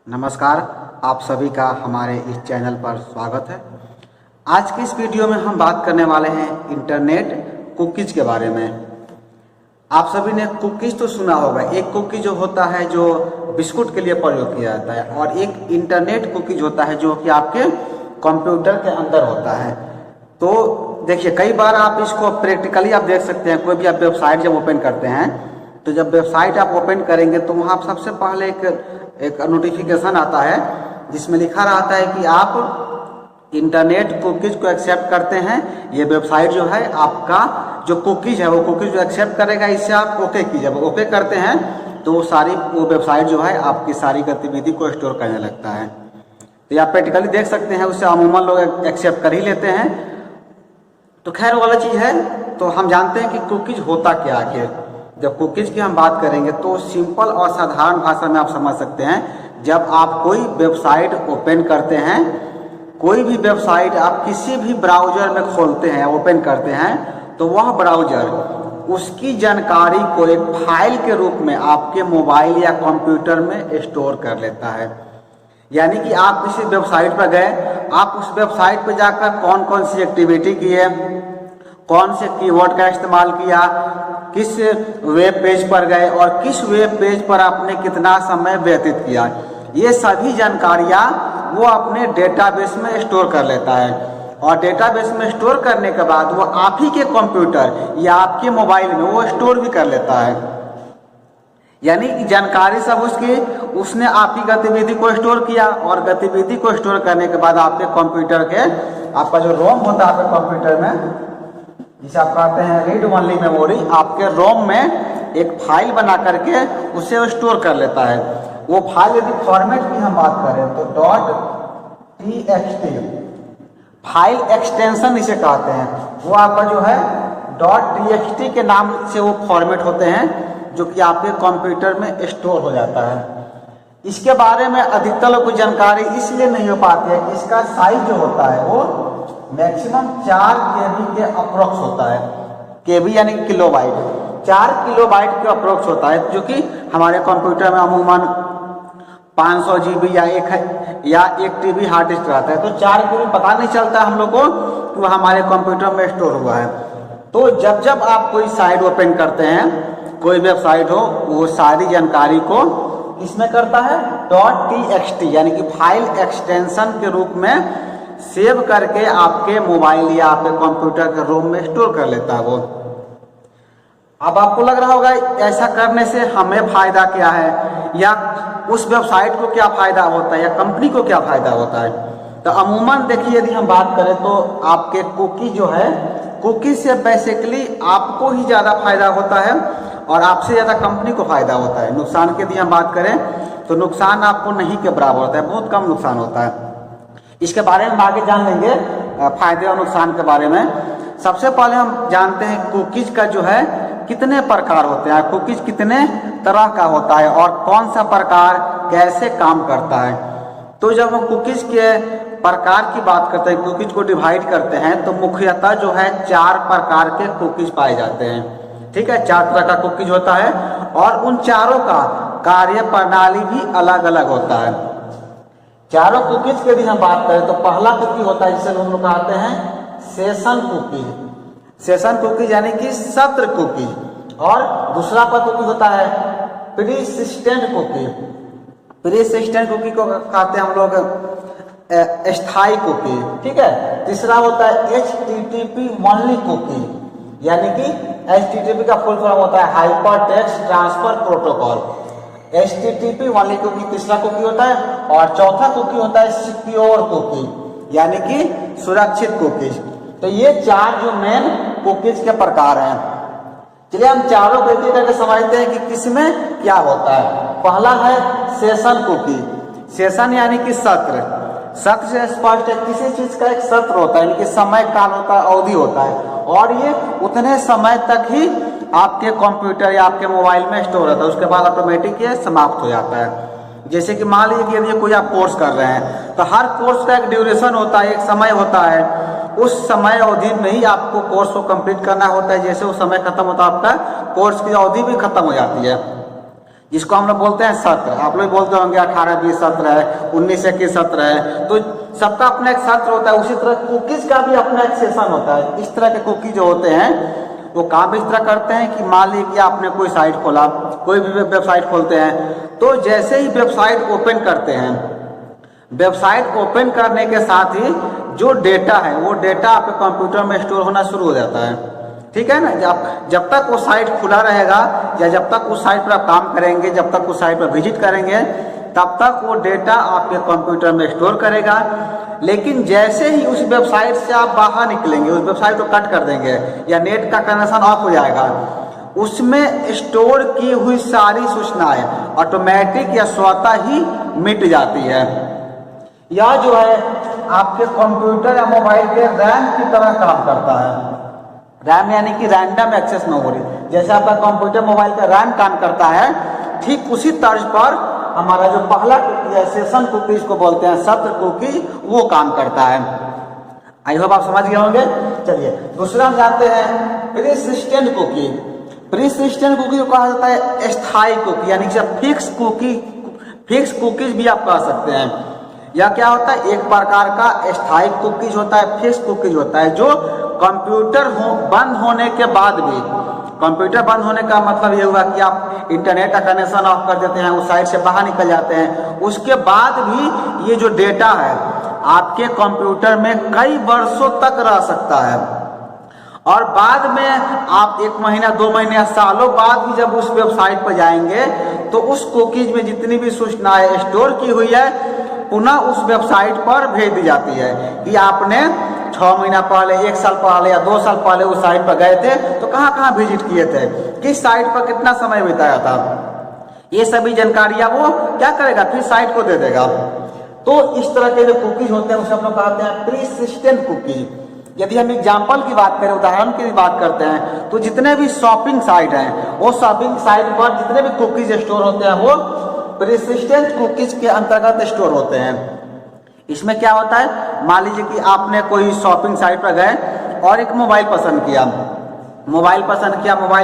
नमस्कार, आप सभी का हमारे इस चैनल पर स्वागत है। आज की इस वीडियो में हम बात करने वाले हैं इंटरनेट कुकीज़ के बारे में। आप सभी ने कुकीज़ तो सुना होगा। एक कुकी जो होता है जो बिस्कुट के लिए प्रयोग किया जाता है, और एक इंटरनेट कुकीज़ होता है जो कि आपके कंप्यूटर के अंदर होता है। तो देखिए, कई बार आप इसको प्रैक्टिकली आप देख सकते हैं। कोई भी आप वेबसाइट जब ओपन करते हैं, तो जब वेबसाइट आप ओपन करेंगे तो वहाँ सबसे पहले एक नोटिफिकेशन आता है जिसमें लिखा रहता है कि आप इंटरनेट कुकीज़ को एक्सेप्ट करते हैं। ये वेबसाइट जो है आपका जो कुकीज़ है वो कुकीज़ जो एक्सेप्ट करेगा, इससे आप ओके कीजिए। जब ओके करते हैं तो वो वेबसाइट जो है आपकी सारी गतिविधि को स्टोर करने लगता है। तो आप प्रैक्टिकली देख सकते हैं, उससे अमूमन लोग एक्सेप्ट कर ही लेते हैं। तो खैर वो वाला चीज़ है। तो हम जानते हैं कि कुकीज़ होता क्या आखिर। जब कुकीज़ की हम बात करेंगे तो सिंपल और साधारण भाषा में आप समझ सकते हैं। जब आप कोई वेबसाइट ओपन करते हैं, कोई भी वेबसाइट आप किसी भी ब्राउज़र में खोलते हैं, ओपन करते हैं, तो वह ब्राउज़र उसकी जानकारी को एक फाइल के रूप में आपके मोबाइल या कंप्यूटर में स्टोर कर लेता है। यानी कि आप किसी वेबसाइट पर गए, आप उस वेबसाइट पर जाकर कौन कौन सी एक्टिविटी किए, कौन से कीवर्ड का इस्तेमाल किया, किस वेब पेज पर गए और किस वेब पेज पर आपने कितना समय व्यतीत किया, ये सभी जानकारियाँ वो अपने डेटाबेस में स्टोर कर लेता है। और डेटाबेस में स्टोर करने के बाद वो आप ही के कंप्यूटर या आपके मोबाइल में वो स्टोर भी कर लेता है। यानी कि जानकारी सब उसने आपकी गतिविधि को स्टोर किया, और गतिविधि को स्टोर करने के बाद आपके कंप्यूटर के आपका जो रोम होता है आपके कंप्यूटर में, जिसे आप कहते हैं रीड ओनली मेमोरी, आपके रोम में एक फाइल बना करके उसे स्टोर कर लेता है। वो फाइल यदि फॉर्मेट की हम बात करें तो .txt फाइल एक्सटेंशन इसे कहते हैं। वो आपका जो है .txt के नाम से वो फॉर्मेट होते हैं जो कि आपके कंप्यूटर में स्टोर हो जाता है। इसके बारे में अधिकतर लोग को जानकारी इसलिए नहीं हो पाती है कि इसका साइज जो होता है वो मैक्सिमम 4 KB के अप्रोक्स होता है। KB यानी किलोबाइट, 4 किलोबाइट के अप्रोक्स होता है, जो कि हमारे कंप्यूटर में अमूमन 500 GB या 1 TB हार्ड डिस्क रहता है। तो 4 KB पता नहीं चलता हम लोग को कि वो हमारे कंप्यूटर में स्टोर हुआ है। तो जब जब आप कोई साइट ओपन करते हैं, कोई वेबसाइट हो, वो सारी जानकारी को इसमें करता है .txt यानी कि फाइल एक्सटेंशन के रूप में सेव करके आपके मोबाइल या आपके कंप्यूटर के रोम में स्टोर कर लेता है वो। अब आपको लग रहा होगा ऐसा करने से हमें फायदा क्या है, या उस वेबसाइट को क्या फायदा होता है, या कंपनी को क्या फायदा होता है। तो अमूमन देखिए, यदि हम बात करें तो आपके कुकी जो है, कुकी से बेसिकली आपको ही ज़्यादा फायदा होता है और आपसे ज़्यादा कंपनी को फायदा होता है। नुकसान की यदि हम बात करें तो नुकसान आपको नहीं के बराबर होता है, बहुत कम नुकसान होता है। इसके बारे में आगे जान लेंगे, फायदे और नुकसान के बारे में। सबसे पहले हम जानते हैं कुकीज़ का जो है कितने प्रकार होते हैं, कुकीज़ कितने तरह का होता है और कौन सा प्रकार कैसे काम करता है। तो जब हम कुकीज़ के प्रकार की बात करते हैं, कुकीज़ को डिवाइड करते हैं, तो मुख्यतः जो है 4 प्रकार के कुकीज़ पाए जाते हैं। ठीक है, 4 तरह का कुकीज़ होता है और उन चारों का कार्य प्रणाली भी अलग अलग होता है। चारों कुकीज़ की यदि हम बात करें तो पहला कुकी होता है जिसे हम लोग कहते हैं सेशन कुकी। सेशन कुकी यानी कि सत्र कुकी। और दूसरा कुकी होता है प्रीसिस्टेंट कुकी। प्रीसिस्टेंट कुकी को कहते हैं हम लोग स्थायी कुकी। ठीक है। तीसरा होता है HTTP ओनली कुकी, यानी कि HTTP का फुल फॉर्म होता है hyper text transfer protocol. HTTP only cookie तीसरा कुकी होता है, और चौथा कुकी होता है सिक्योर कुकी, यानी कि सुरक्षित कुकीज। तो ये 4 जो मेन कुकीज के प्रकार हैं। चलिए हम चारों को एक करके समझते हैं कि किसमें क्या होता है। पहला है सेशन कुकी। सेशन यानी कि सत्र। सत्र से स्पष्ट है, किसी चीज का एक सत्र होता है, यानी कि समय काल होता है, अवधि होता है, और ये उतने समय तक ही आपके कंप्यूटर या आपके मोबाइल में स्टोर होता है। उसके बाद ऑटोमेटिक ये समाप्त हो जाता है। जैसे कि मान लीजिए कि यदि कोई आप कोर्स कर रहे हैं, तो हर कोर्स का एक ड्यूरेशन होता है, एक समय होता है। उस समय अवधि में ही आपको कोर्स को कंप्लीट करना होता है। जैसे वो समय खत्म होता है, आपका कोर्स की अवधि भी खत्म हो जाती है। जिसको हम लोग बोलते हैं सत्र। आप लोग बोलते होंगे 18-20 सत्र है, 19-21 सत्र है, तो सबका अपना एक सत्र होता है। उसी तरह कुकीज का भी अपना एक सेशन होता है। इस तरह के कुकी जो होते हैं वो काम इस तरह करते हैं कि मान लीजिए आपने कोई साइट खोला, कोई भी वेबसाइट खोलते हैं, तो जैसे ही वेबसाइट ओपन करते हैं, वेबसाइट ओपन करने के साथ ही जो डेटा है वो डेटा आपके कंप्यूटर में स्टोर होना शुरू हो जाता है। ठीक है ना। जब तक वो साइट खुला रहेगा या जब तक उस साइट पर आप काम करेंगे, जब तक उस साइट पर विजिट करेंगे, तब तक वो डेटा आपके कंप्यूटर में स्टोर करेगा। लेकिन जैसे ही उस वेबसाइट से आप बाहर निकलेंगे, उस वेबसाइट को कट कर देंगे या नेट का कनेक्शन ऑफ हो जाएगा, उसमें स्टोर की हुई सारी सूचनाएं ऑटोमेटिक या स्वतः ही मिट जाती है। यह जो है आपके कंप्यूटर या मोबाइल के रैम की तरह काम करता है। रैम यानी कि रैंडम एक्सेस मेमोरी। जैसे आपका कंप्यूटर मोबाइल का रैम काम करता है, ठीक उसी तर्ज पर हमारा जो पहला कुकी है, सेशन कुकी को बोलते हैं, सत्र कुकी, वो काम करता है। आई होप आप समझ गए होंगे। चलिए दूसरा हम जानते हैं प्रीसिस्टेंट कुकी। प्रीसिस्टेंट कुकी को कहा जाता है स्थायी कुकी, यानी कि फिक्स कुकी, फिक्स कुकीज भी आप कह सकते हैं। यह क्या होता है, एक प्रकार का स्थायी कुकीज होता है, फिक्स कुकीज होता है, जो कंप्यूटर बंद होने के बाद भी, कंप्यूटर बंद होने का मतलब ये हुआ कि आप इंटरनेट का कनेक्शन ऑफ कर देते हैं, उस साइट से बाहर निकल जाते हैं, उसके बाद भी ये जो डेटा है आपके कंप्यूटर में कई वर्षों तक रह सकता है। और बाद में आप 1 महीना 2 महीने या सालों बाद भी जब उस वेबसाइट पर जाएंगे तो उस कुकीज में जितनी भी सूचनाएं स्टोर की हुई है पुनः उस वेबसाइट पर भेज दी जाती है कि आपने 6 महीना पहले, 1 साल पहले या 2 साल पहले उस साइट पर गए थे तो कहाँ कहाँ विजिट किए थे, किस साइट पर कितना समय बिताया था, ये सभी जानकारियां वो क्या करेगा, फिर साइट को दे देगा। तो इस तरह के जो कुकीज होते हैं उसे हम लोग कहते हैं प्रीसिस्टेंट कुकी। यदि हम एग्जाम्पल की बात करें, उदाहरण की बात करते हैं, तो जितने भी शॉपिंग साइट हैं वो शॉपिंग साइट पर जितने भी कुकीज स्टोर होते हैं वो प्रीसिस्टेंट कुकीज के अंतर्गत स्टोर होते हैं। इसमें क्या होता है, मान लीजिए कि आपने कोई शॉपिंग साइट पर गए और एक मोबाइल पसंद किया, मोबाइल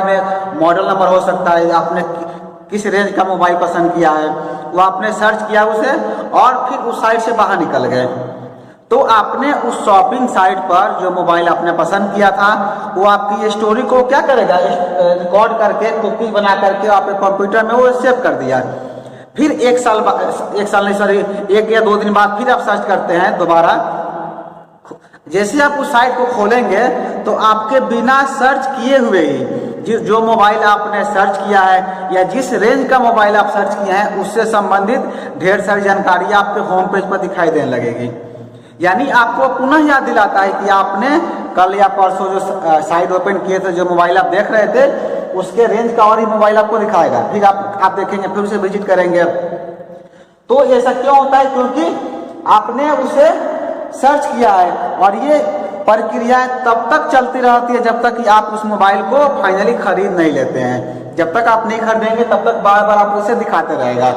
में मॉडल नंबर हो सकता है, आपने किस रेंज का मोबाइल पसंद किया है वो आपने सर्च किया उसे और फिर उस साइट से बाहर निकल गए। तो आपने उस शॉपिंग साइट पर जो मोबाइल आपने पसंद किया था वो आपकी स्टोरी को क्या करेगा, रिकॉर्ड करके कुकी बना करके आपके कंप्यूटर में वो सेव कर दिया। फिर 1 या 2 दिन बाद फिर आप सर्च करते हैं दोबारा। जैसे आप उस साइट को खोलेंगे तो आपके बिना सर्च किए हुए ही जो मोबाइल आपने सर्च किया है या जिस रेंज का मोबाइल आप सर्च किए हैं उससे संबंधित ढेर सारी जानकारी आपके होम पेज पर दिखाई देने लगेगी। यानी आपको पुनः याद दिलाता है कि आपने कल या परसों जो साइट ओपन किए थे, जो मोबाइल आप देख रहे थे उसके रेंज का और ही मोबाइल आपको दिखाएगा। फिर आप देखेंगे, फिर उसे विजिट करेंगे। तो ऐसा क्यों होता है, क्योंकि आपने उसे सर्च किया है और ये प्रक्रिया तब तक चलती रहती है जब तक कि आप उस मोबाइल को फाइनली खरीद नहीं लेते हैं। जब तक आप नहीं खरीदेंगे तब तक बार बार आप उसे दिखाते रहेगा।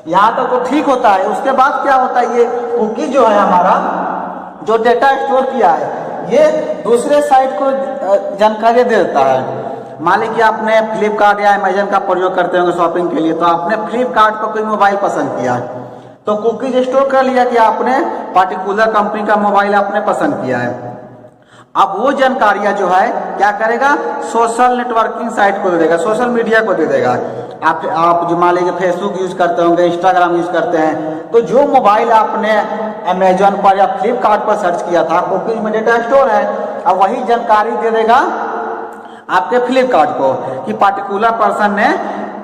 यहाँ तक तो ठीक होता है। उसके बाद क्या होता है, ये कुकी जो है हमारा जो डेटा स्टोर किया है ये दूसरे साइट को जानकारी दे देता है। मान लीजिए कि आपने फ्लिपकार्ट या अमेजन का प्रयोग करते होंगे शॉपिंग के लिए, तो आपने फ्लिपकार्ट पर कोई मोबाइल पसंद किया तो कुकीज स्टोर कर लिया कि आपने पार्टिकुलर कंपनी का मोबाइल आपने पसंद किया है। अब वो जानकारियां जो है क्या करेगा, सोशल नेटवर्किंग साइट को दे देगा, सोशल मीडिया को दे देगा। आप जो मान लीजिए फेसबुक यूज करते होंगे, इंस्टाग्राम यूज करते हैं, तो जो मोबाइल आपने अमेजन पर या फ्लिपकार्ट पर सर्च किया था कुकीज में डेटा स्टोर है, अब वही जानकारी दे देगा आपके फ्लिपकार्ट को कि पार्टिकुलर पर्सन ने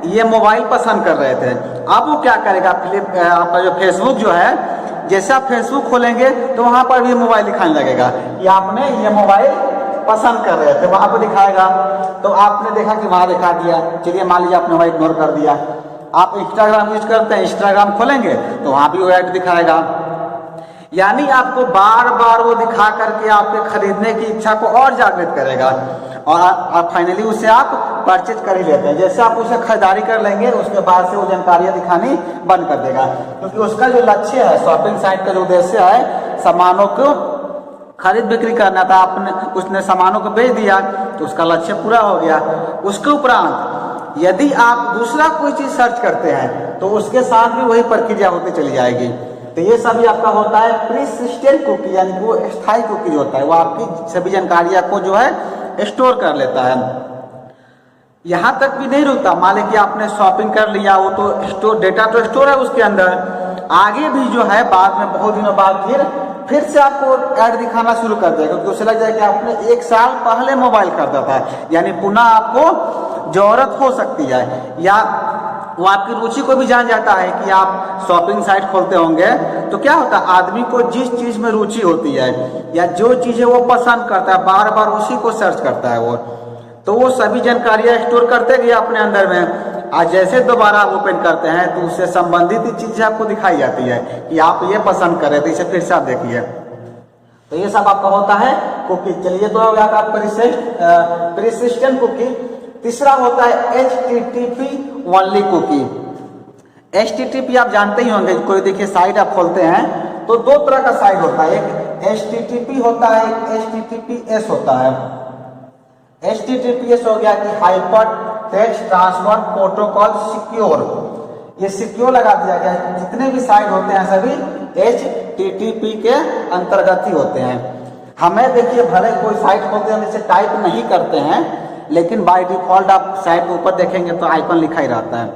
ये मोबाइल पसंद कर रहे थे। अब वो क्या करेगा, आपका जो फेसबुक जो है, जैसे आप फेसबुक खोलेंगे तो वहां पर भी मोबाइल दिखाने लगेगा कि आपने ये मोबाइल पसंद कर रहे थे, वहां पर दिखाएगा। तो आपने देखा कि वहां दिखा दिया, चलिए मान लीजिए आपने वहां इग्नोर कर दिया। आप इंस्टाग्राम यूज करते हैं, इंस्टाग्राम खोलेंगे तो वहां भी वो ऐड दिखाएगा। यानी आपको बार बार वो दिखा करके आपके खरीदने की इच्छा को और जागृत करेगा और फाइनली उसे आप परचेज कर ही लेते हैं। जैसे आप उसे खरीदारी कर लेंगे उसके बाद से वो जानकारियां दिखानी बंद कर देगा, क्योंकि उसका जो लक्ष्य है, शॉपिंग साइट का जो उद्देश्य है, सामानों को खरीद बिक्री करना था, उसने सामानों को बेच दिया तो उसका लक्ष्य पूरा हो गया। उसके उपरांत यदि आप दूसरा कोई चीज सर्च करते हैं तो उसके साथ भी वही प्रक्रिया होती चली जाएगी। तो ये सभी आपका होता है प्रिसिस्टेंट कुकी, यानी कि वो स्थायी कुकी होता है, वो आपकी सभी जानकारियां को जो है स्टोर कर लेता है। यहाँ तक भी नहीं रुकता, मान लीजिए कि आपने शॉपिंग कर लिया, वो तो स्टोर डेटा तो स्टोर है उसके अंदर, आगे भी जो है बाद में बहुत दिनों बाद फिर से आपको ऐड दिखाना शुरू कर देगा, क्योंकि उसे लग जाए कि आपने 1 साल पहले मोबाइल खरीदा था, यानी पुनः आपको जरूरत हो सकती है, या वो आपकी रुचि को भी जान जाता है कि आप शॉपिंग साइट खोलते होंगे। तो क्या होता है, आदमी को जिस चीज में रुचि होती है या जो चीजें वो पसंद करता है बार बार उसी को सर्च करता है वो, तो वो सभी जानकारियां स्टोर करते गए अपने अंदर में। आज जैसे दोबारा आप ओपन करते हैं तो उससे संबंधित चीजें आपको दिखाई जाती है कि आप ये पसंद करें, तो इसे फिर से आप देखिए। तो ये सब आपका होता है कुकी। चलिए, तो हो गया आपका प्रिसिस्टेंट कुकी। तीसरा होता है HTTP ओनली कुकी। HTTP आप जानते ही होंगे, कोई देखिए साइट आप खोलते हैं तो 2 तरह का साइट होता है, एक HTTP होता है, एक HTTPS होता है। HTTPS हो गया कि hyper text transfer protocol secure, ये सिक्योर लगा दिया गया है। जितने भी साइट होते हैं सभी HTTP के अंतर्गत ही होते हैं। हमें देखिए भले कोई साइट खोलते हैं हम इसे टाइप नहीं करते हैं, लेकिन बाय डिफॉल्ट आप साइट के ऊपर देखेंगे तो आइकन लिखा ही रहता है।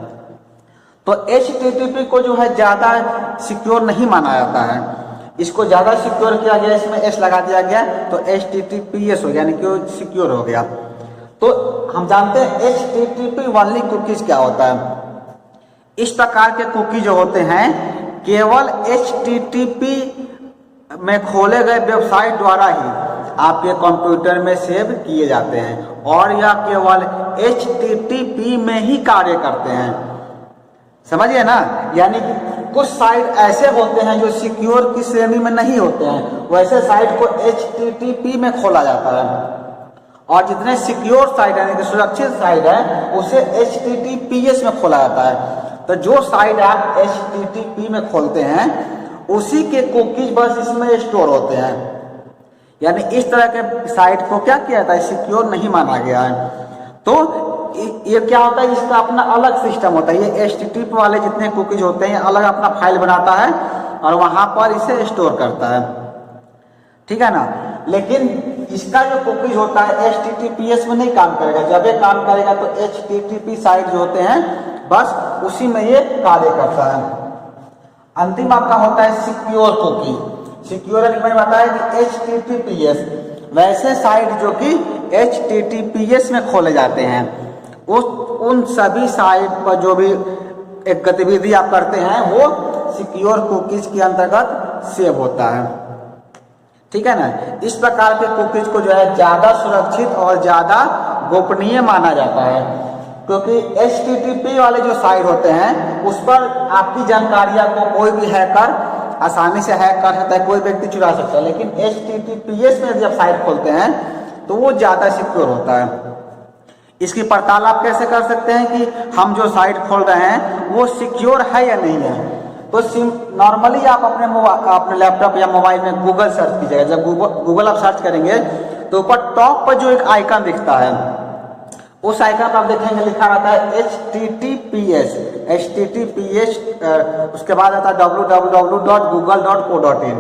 तो HTTP को जो है ज्यादा सिक्योर नहीं माना जाता है, इसको ज्यादा सिक्योर किया गया, इसमें S लगा दिया गया, तो HTTPS हो गया, यानी कि सिक्योर हो गया। तो हम जानते हैं HTTP ओनली कुकीज क्या होता है। इस प्रकार के कुकी जो होते हैं केवल HTTP में खोले गए वेबसाइट द्वारा ही आपके कंप्यूटर में सेव किए जाते हैं, और यह केवल HTTP में ही कार्य करते हैं। समझिए ना, यानी कि कुछ साइट ऐसे होते हैं जो सिक्योर की श्रेणी में नहीं होते हैं, वैसे साइट को HTTP में खोला जाता है, और जितने सिक्योर साइट यानी कि सुरक्षित साइट है उसे HTTPS में खोला जाता है। तो जो साइट आप HTTP में खोलते हैं उसी के कुकीज बस इसमें स्टोर होते हैं, यानी इस तरह के साइट को क्या किया जाता है, सिक्योर नहीं माना गया है। तो ये क्या होता है, इसका अपना अलग सिस्टम होता है। ये HTTP वाले जितने कुकीज होते हैं अलग अपना फाइल बनाता है और वहां पर इसे स्टोर करता है, ठीक है ना। लेकिन इसका जो कुकीज होता है HTTPS में नहीं काम करेगा, जब ये काम करेगा तो HTTP साइट जो होते हैं बस उसी में ये कार्य करता है। अंतिम आपका होता है सिक्योर कुकी। सिक्योर मैंने बताया कि HTTPS, वैसे साइट जो कि HTTPS में खोले जाते हैं, उन सभी साइट पर जो भी एक गतिविधि आप करते हैं वो सिक्योर कुकीज के अंतर्गत सेव होता है, ठीक है ना। इस प्रकार के कुकीज को जो है ज्यादा सुरक्षित और ज्यादा गोपनीय माना जाता है, क्योंकि HTTP वाले जो साइट होते हैं उस पर आपकी जानकारियां को कोई भी हैकर आसानी से हैक कर सकता है, कोई व्यक्ति चुरा सकता है। लेकिन HTTPS में जब साइट खोलते हैं तो वो ज्यादा सिक्योर होता है। इसकी पड़ताल आप कैसे कर सकते हैं कि हम जो साइट खोल रहे हैं वो सिक्योर है या नहीं है। तो नॉर्मली आप अपने लैपटॉप या मोबाइल में गूगल सर्च कीजिएगा। जब गूगल आप सर्च करेंगे तो ऊपर टॉप पर जो एक आइकन दिखता है उस आइकन पर आप देखेंगे लिखा रहता है HTTPS, उसके बाद आता है www.google.co.in।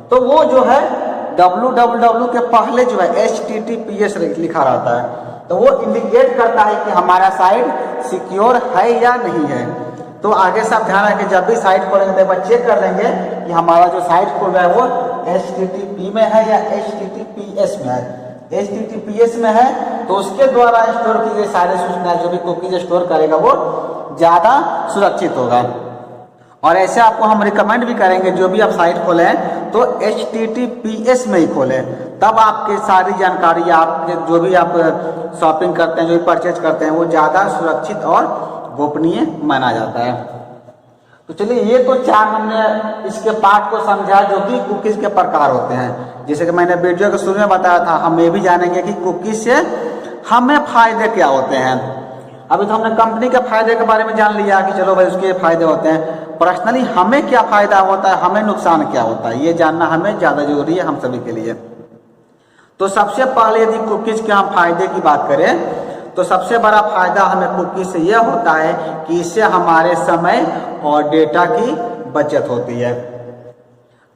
तो वो जो है www के पहले जो है HTTPS लिखा रहता है, तो वो इंडिकेट करता है कि हमारा साइट सिक्योर है या नहीं है। तो आगे से आप ध्यान रखें, जब भी साइट खोलेंगे तो एक बार चेक कर लेंगे कि हमारा जो साइट खोल रहा है वो HTTP में है या HTTPS में है। HTTPS में है तो उसके द्वारा स्टोर की गई सारी सूचनाएं जो भी कुकीज स्टोर करेगा वो ज्यादा सुरक्षित होगा। और ऐसे आपको हम रिकमेंड भी करेंगे, जो भी आप साइट खोलें तो HTTPS में ही खोलें, तब आपकी सारी जानकारी आपके जो भी आप शॉपिंग करते हैं, जो भी परचेज करते हैं वो ज्यादा सुरक्षित और गोपनीय माना जाता है। तो चलिए, ये तो 4 हमने इसके पार्ट को समझा जो कि कुकीज के प्रकार होते हैं। जैसे कि मैंने वीडियो के शुरू में बताया था, हम ये भी जानेंगे कि कुकीज से हमें फायदे क्या होते हैं। अभी तो हमने कंपनी के फायदे के बारे में जान लिया कि चलो भाई उसके फायदे होते हैं, पर्सनली हमें क्या फायदा होता है, हमें नुकसान क्या होता है, ये जानना हमें ज्यादा जरूरी है हम सभी के लिए। तो सबसे पहले यदि कुकीज के हम फायदे की बात करें तो सबसे बड़ा फायदा हमें कुकी से यह होता है कि इससे हमारे समय और डेटा की बचत होती है।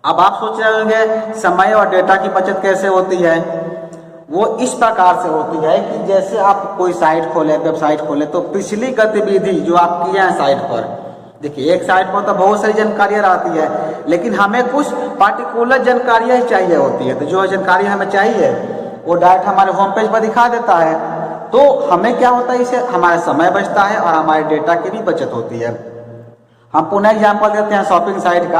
अब आप सोच रहे होंगे समय और डेटा की बचत कैसे होती है। वो इस प्रकार से होती है कि जैसे आप कोई साइट खोले, वेबसाइट खोले, तो पिछली गतिविधि जो आप किए हैं साइट पर, देखिए एक साइट पर तो बहुत सारी जानकारियाँ रहती है, लेकिन हमें कुछ पार्टिकुलर जानकारियाँ ही चाहिए होती है। तो जो जानकारी हमें चाहिए वो डायरेक्ट हमारे होम पेज पर दिखा देता है। तो हमें क्या होता है, इससे हमारा समय बचता है और हमारे डेटा की भी बचत होती है। हम पुनः एग्जाम्पल देते हैं शॉपिंग साइट का।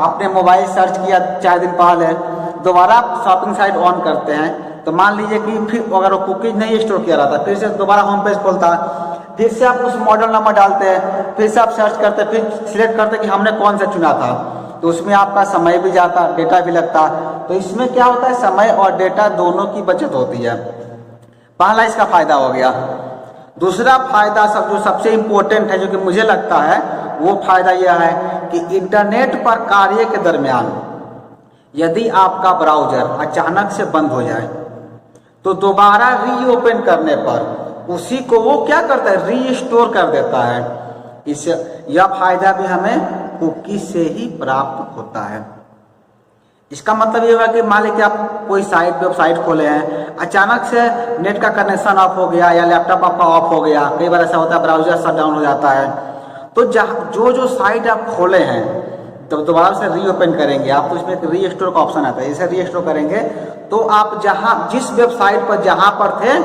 आपने मोबाइल सर्च किया 4 दिन पहले, दोबारा आप शॉपिंग साइट ऑन करते हैं, तो मान लीजिए कि फिर अगर वो कुकीज नहीं स्टोर किया रहता, फिर से दोबारा होम पेज खोलता, फिर से आप उस मॉडल नंबर डालते हैं, फिर से आप सर्च करते, फिर सिलेक्ट करते कि हमने कौन सा चुना था, तो उसमें आपका समय भी जाता, डेटा भी लगता। तो इसमें क्या होता है, समय और डेटा दोनों की बचत होती है। पहला इसका फायदा हो गया। दूसरा फायदा जो सबसे इम्पोर्टेंट है, जो कि मुझे लगता है, वो फायदा यह है कि इंटरनेट पर कार्य के दरमियान यदि आपका ब्राउजर अचानक से बंद हो जाए तो दोबारा रीओपन करने पर उसी को वो क्या करता है, रीस्टोर कर देता है। इससे यह फायदा भी हमें कुकी से ही प्राप्त होता है। इसका मतलब ये हुआ कि मान लीजिए कि आप कोई वेबसाइट खोले हैं, अचानक से नेट का कनेक्शन ऑफ हो गया या लैपटॉप आपका ऑफ हो गया, कई बार ऐसा होता है ब्राउजर शट डाउन हो जाता है, तो जो साइट आप खोले हैं तो दोबारा से रीओपन करेंगे आप, तो इसमें एक रीस्टोर का ऑप्शन आता है। इसे रीस्टोर करेंगे तो आप जिस वेबसाइट पर जहाँ पर थे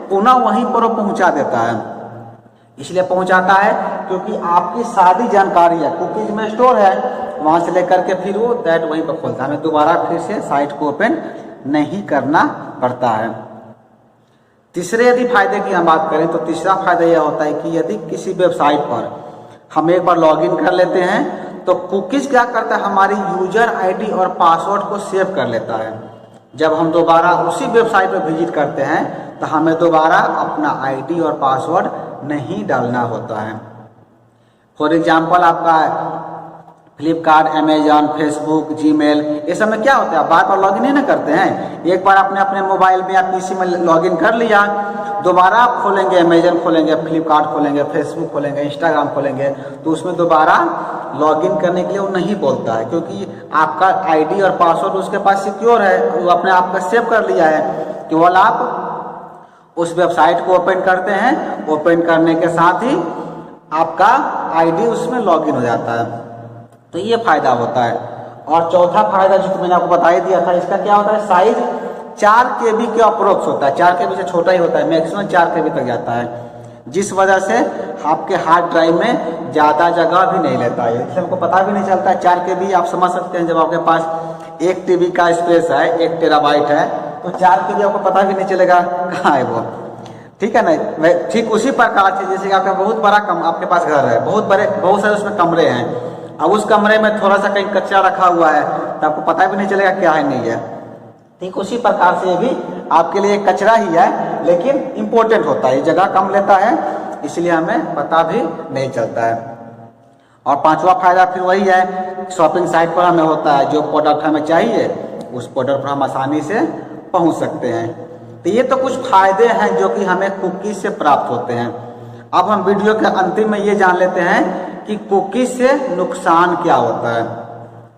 पुनः वहीं पर वो पहुँचा देता है। इसलिए पहुँचाता है क्योंकि आपकी सारी जानकारी है कुकीज में स्टोर है, वहाँ से लेकर के फिर वो डायरेक्ट वहीं पर खोलता है, हमें दोबारा फिर से साइट को ओपन नहीं करना पड़ता है। तीसरे यदि फायदे की हम बात करें तो तीसरा फायदा यह होता है कि यदि किसी वेबसाइट पर हम एक बार लॉगिन कर लेते हैं तो कुकीज क्या करता है, हमारी यूजर आईडी और पासवर्ड को सेव कर लेता है। जब हम दोबारा उसी वेबसाइट पर विजिट करते हैं तो हमें दोबारा अपना आईडी और पासवर्ड नहीं डालना होता है। फॉर एग्जाम्पल आपका फ्लिपकार्ट, अमेजॉन, फेसबुक, जीमेल, ये सब में क्या होता है, आप बार बार लॉगिन नहीं ना करते हैं। एक बार आपने अपने मोबाइल में या पीसी में लॉगिन कर लिया, दोबारा आप खोलेंगे, अमेजॉन खोलेंगे, फ्लिपकार्ट खोलेंगे, फेसबुक खोलेंगे, इंस्टाग्राम खोलेंगे, तो उसमें दोबारा लॉगिन करने के लिए वो नहीं बोलता है, क्योंकि आपका आईडी और पासवर्ड उसके पास सिक्योर है, वो अपने आप का सेव कर लिया है। केवल आप उस वेबसाइट को ओपन करते हैं, ओपन करने के साथ ही आपका आईडी उसमें लॉगिन हो जाता है। तो ये फायदा होता है। और चौथा फायदा जो मैंने आपको बता ही दिया था, इसका क्या होता है, साइज 4 KB के अप्रोक्स होता है, 4 KB से छोटा ही होता है, मैक्सिमम 4 KB तक जाता है, जिस वजह से आपके हार्ड ड्राइव में ज़्यादा जगह भी नहीं लेता है। इसलिए हमको पता भी नहीं चलता है। 4 KB आप समझ सकते हैं, जब आपके पास 1 TB का स्पेस है, 1 टेराबाइट है, तो 4 KB आपको पता भी नहीं चलेगा कहाँ है वो, ठीक है ना। ठीक उसी प्रकार से जैसे कि आपका बहुत बड़ा आपके पास घर है, बहुत सारे उसमें कमरे हैं, अब उस कमरे में थोड़ा सा कहीं कचरा रखा हुआ है तो आपको पता भी नहीं चलेगा क्या है नहीं है। ठीक उसी प्रकार से ये भी आपके लिए कचरा ही है, लेकिन इम्पोर्टेंट होता है, जगह कम लेता है, इसलिए हमें पता भी नहीं चलता है। और पांचवा फायदा फिर वही है, शॉपिंग साइट पर हमें होता है, जो प्रोडक्ट हमें चाहिए उस प्रोडक्ट पर हम आसानी से पहुंच सकते हैं। तो ये तो कुछ फायदे हैं जो कि हमें कुकीज से प्राप्त होते हैं। अब हम वीडियो के अंतिम में ये जान लेते हैं कि कुकीज से नुकसान क्या होता है,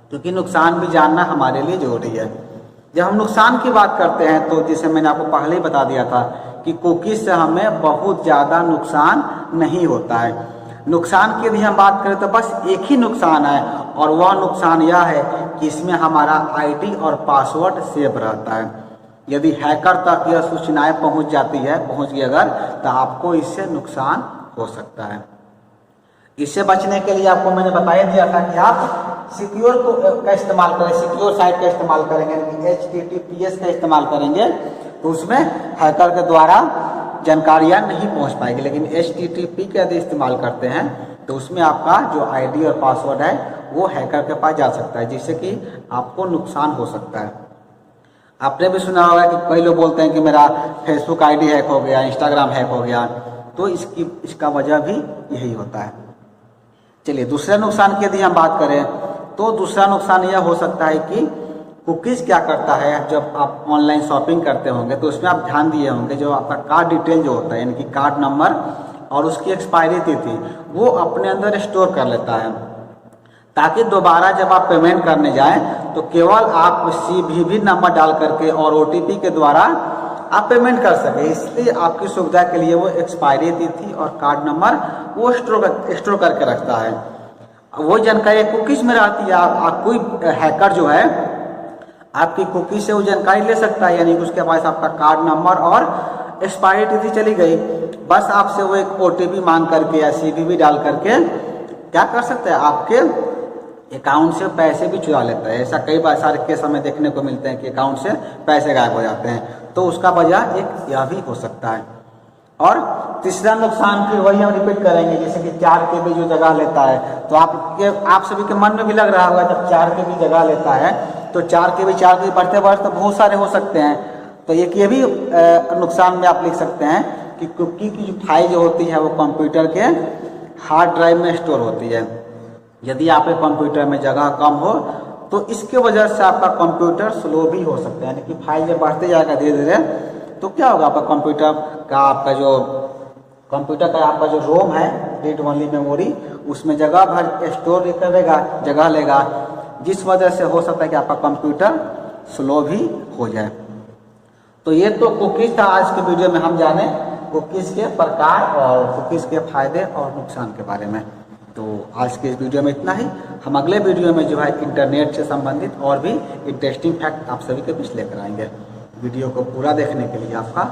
क्योंकि नुकसान भी जानना हमारे लिए जरूरी है। जब हम नुकसान की बात करते हैं तो जैसे मैंने आपको पहले ही बता दिया था कि कुकीज से हमें बहुत ज़्यादा नुकसान नहीं होता है। नुकसान की यदि हम बात करें तो बस एक ही नुकसान है, और वह नुकसान यह है कि इसमें हमारा आईडी और पासवर्ड सेव रहता है। यदि हैकर तक यह सूचनाएं पहुंच गई अगर, तो आपको इससे नुकसान हो सकता है। इससे बचने के लिए आपको मैंने बताया दिया था कि आप सिक्योर का इस्तेमाल करें, सिक्योर साइट का इस्तेमाल करेंगे, HTTPS का इस्तेमाल करेंगे तो उसमें हैकर के द्वारा जानकारियां नहीं पहुंच पाएगी। लेकिन HTTP का यदि इस्तेमाल करते हैं तो उसमें आपका जो आईडी और पासवर्ड है वो हैकर के पास जा सकता है, जिससे कि आपको नुकसान हो सकता है। आपने भी सुना होगा कि कई लोग बोलते हैं कि मेरा फेसबुक आईडी हैक हो गया, इंस्टाग्राम हैक हो गया, तो इसका वजह भी यही होता है। चलिए दूसरे नुकसान की यदि हम बात करें तो दूसरा नुकसान यह हो सकता है कि कुकीज़ क्या करता है, जब आप ऑनलाइन शॉपिंग करते होंगे तो उसमें आप ध्यान दिए होंगे जो आपका कार्ड डिटेल जो होता है यानी कि कार्ड नंबर और उसकी एक्सपायरी तिथि वो अपने अंदर स्टोर कर लेता है, ताकि दोबारा जब आप पेमेंट करने जाएं तो केवल आप CVV नंबर डाल करके और OTP के द्वारा आप पेमेंट कर सकें। इसलिए आपकी सुविधा के लिए वो एक्सपायरी तिथि और कार्ड नंबर वो स्टोर करके रखता है। वो जानकारी कुकीज़ में रहती है। आप कोई हैकर जो है आपकी कुकी से वो जानकारी ले सकता है, यानी कि उसके पास आपका कार्ड नंबर और एक्सपायरी तिथि चली गई, बस आपसे वो एक OTP मांग करके या CVV डाल करके क्या कर सकते हैं, आपके अकाउंट से पैसे भी चुरा लेता है। ऐसा कई बार सारे केस हमें देखने को मिलते हैं कि अकाउंट से पैसे गायब हो जाते हैं, तो उसका वजह एक यह भी हो सकता है। और तीसरा नुकसान फिर वही हम रिपीट करेंगे, जैसे कि 4 KB जो जगह लेता है, तो आप सभी के मन में भी लग रहा होगा जब 4 KB जगह लेता है तो 4 KB बढ़ते बढ़ते बहुत सारे हो सकते हैं। तो एक ये भी नुकसान में आप लिख सकते हैं कि कुकी की जो फाइल जो होती है वो कंप्यूटर के हार्ड ड्राइव में स्टोर होती है। यदि आपके कंप्यूटर में जगह कम हो तो इसके वजह से आपका कंप्यूटर स्लो भी हो सकता है, यानी कि फाइल जब बढ़ते जाएगा धीरे धीरे तो क्या होगा, आपका आपका जो रोम है रीड ओनली मेमोरी उसमें जगह भर स्टोर करेगा, जगह लेगा, जिस वजह से हो सकता है कि आपका कंप्यूटर स्लो भी हो जाए। तो ये तो कुकीज़ था। आज के वीडियो में हम जाने कुकीज़ के प्रकार और कुकीज़ के फायदे और नुकसान के बारे में। तो आज के इस वीडियो में इतना ही। हम अगले वीडियो में जो है इंटरनेट से संबंधित और भी इंटरेस्टिंग फैक्ट आप सभी के बीच लेकर आएंगे। वीडियो को पूरा देखने के लिए आपका